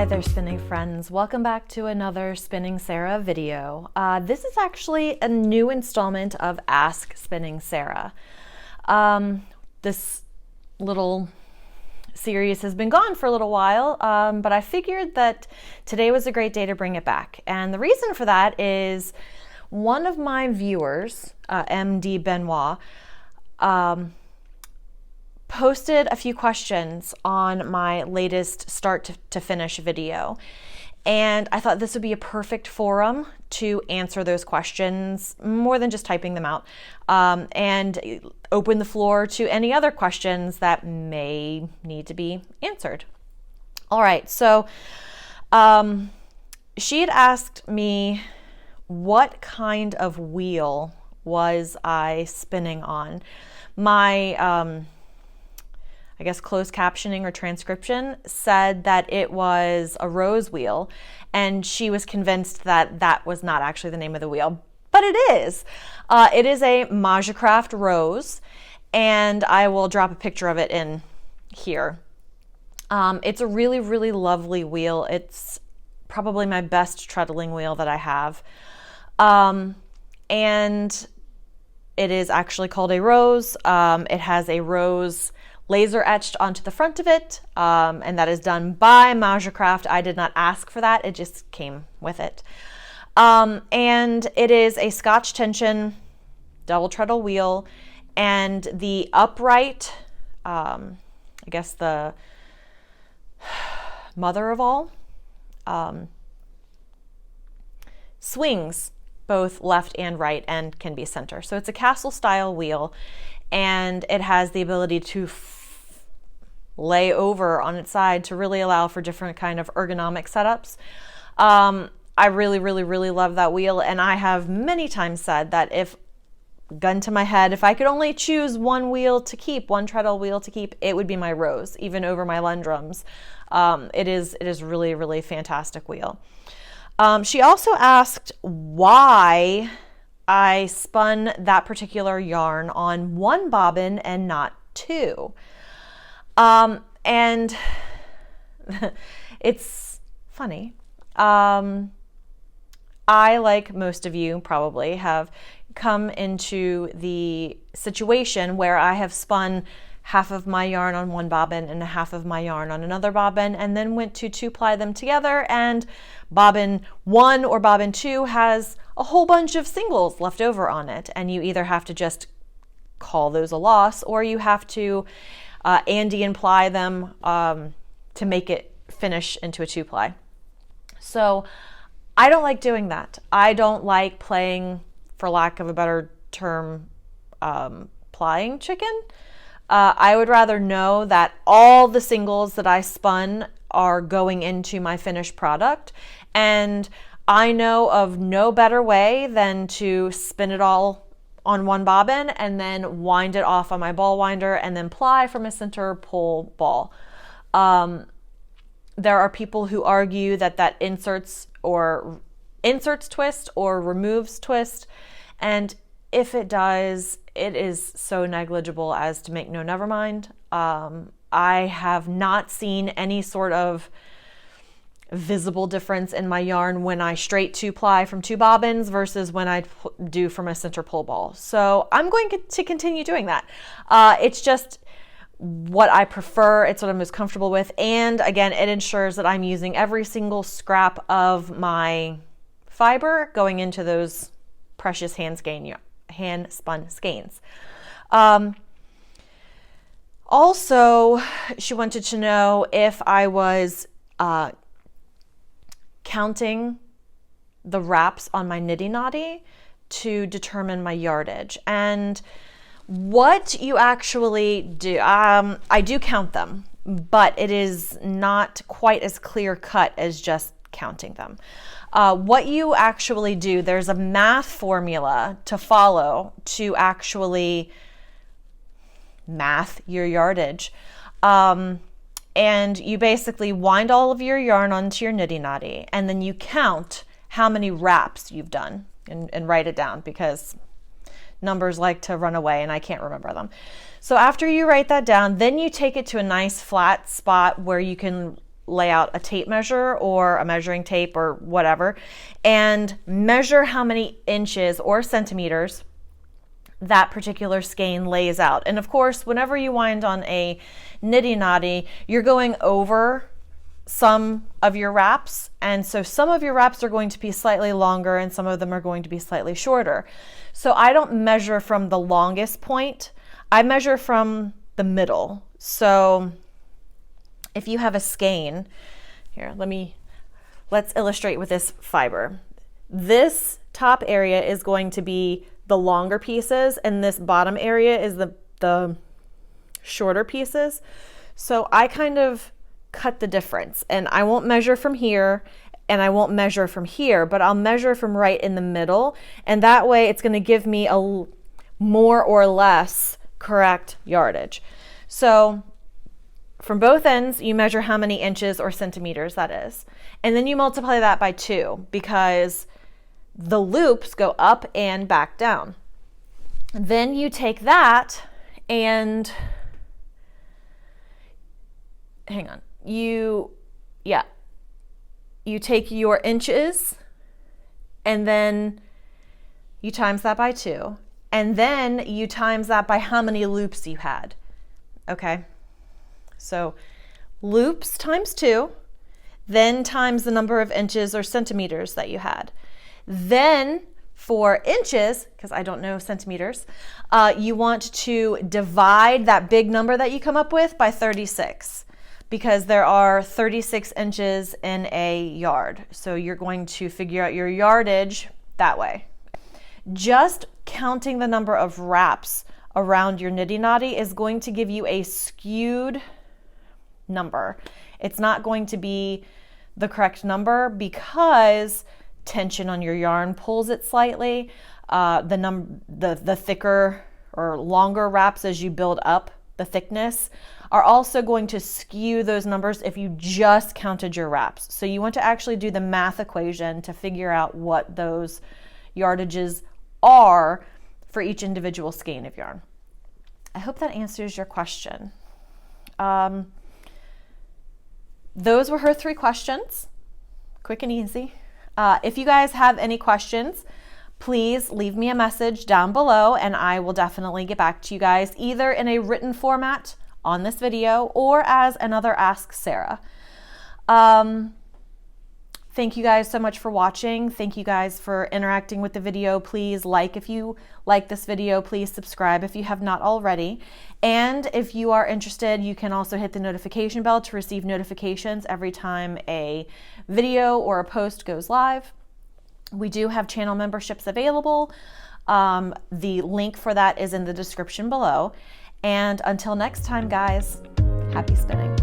Hi there, spinning friends. Welcome back to another Spinning Sara video. This is actually a new installment of Ask Spinning Sara. This little series has been gone for a little while, but I figured that today was a great day to bring it back. And the reason for that is one of my viewers, mdbenoit, posted a few questions on my latest start to finish video. And I thought this would be a perfect forum to answer those questions more than just typing them out, and open the floor to any other questions that may need to be answered. All right, so she had asked me what kind of wheel was I spinning on. My I guess closed captioning or transcription said that it was a rose wheel, and she was convinced that that was not actually the name of the wheel, but it is. It is a Majacraft Rose, and I will drop a picture of it in here. It's a really, really lovely wheel. It's probably my best treadling wheel that I have. And it is actually called a rose. It has a rose laser etched onto the front of it, and that is done by Majacraft. I did not ask for that, it just came with it. And it is a Scotch tension double treadle wheel, and the upright, I guess the mother of all, swings both left and right and can be center. So it's a castle style wheel, and it has the ability to lay over on its side to really allow for different kind of ergonomic setups. I really, really, really love that wheel, and I have many times said that if, gun to my head, if I could only choose one wheel to keep, one treadle wheel to keep, it would be my Rose, even over my Lundrums. It is really, really fantastic wheel. She also asked why I spun that particular yarn on one bobbin and not two. And it's funny. I, like most of you probably, have come into the situation where I have spun half of my yarn on one bobbin and half of my yarn on another bobbin, and then went to two-ply them together, and bobbin one or bobbin two has a whole bunch of singles left over on it, and you either have to just call those a loss, or you have to Andy and ply them to make it finish into a two-ply. So I don't like doing that. I don't like playing, for lack of a better term, plying chicken. I would rather know that all the singles that I spun are going into my finished product, and I know of no better way than to spin it all on one bobbin and then wind it off on my ball winder and then ply from a center pull ball. There are people who argue that that inserts twist or removes twist, and if it does, it is so negligible as to make no never mind. I have not seen any sort of visible difference in my yarn when I straight two-ply from two bobbins versus when I do from a center pull ball. So I'm going to continue doing that. It's just what I prefer. It's what I'm most comfortable with. And again, it ensures that I'm using every single scrap of my fiber going into those precious hand-spun skeins. Also, she wanted to know if I was counting the wraps on my niddy noddy to determine my yardage. And what you actually do, I do count them, but it is not quite as clear cut as just counting them. What you actually do, there's a math formula to follow to actually math your yardage. And you basically wind all of your yarn onto your niddy noddy, and then you count how many wraps you've done and write it down, because numbers like to run away and I can't remember them. So after you write that down, then you take it to a nice flat spot where you can lay out a tape measure or a measuring tape or whatever and measure how many inches or centimeters that particular skein lays out. And of course, whenever you wind on a niddy noddy, you're going over some of your wraps, and so some of your wraps are going to be slightly longer and some of them are going to be slightly shorter. So I don't measure from the longest point, I measure from the middle. So if you have a skein, here, let's illustrate with this fiber. This top area is going to be the longer pieces and this bottom area is the shorter pieces. So I kind of cut the difference, and I won't measure from here and I won't measure from here, but I'll measure from right in the middle, and that way it's going to give me a more or less correct yardage. So from both ends, you measure how many inches or centimeters that is, and then you multiply that by 2 because the loops go up and back down. Then you take that and hang on. You take your inches and then you times that by 2, and then you times that by how many loops you had. Okay, so loops times 2, then times the number of inches or centimeters that you had. Then for inches, because I don't know centimeters, you want to divide that big number that you come up with by 36. Because there are 36 inches in a yard. So you're going to figure out your yardage that way. Just counting the number of wraps around your niddy noddy is going to give you a skewed number. It's not going to be the correct number because tension on your yarn pulls it slightly. The thicker or longer wraps as you build up the thickness are also going to skew those numbers if you just counted your wraps. So you want to actually do the math equation to figure out what those yardages are for each individual skein of yarn. I hope that answers your question. Those were her 3 questions, quick and easy. If you guys have any questions, please leave me a message down below and I will definitely get back to you guys either in a written format on this video or as another Ask Sarah. Thank you guys so much for watching. Thank you guys for interacting with the video. Please like if you like this video. Please subscribe if you have not already. And if you are interested, you can also hit the notification bell to receive notifications every time a video or a post goes live. We do have channel memberships available. The link for that is in the description below. And until next time, guys, happy spinning.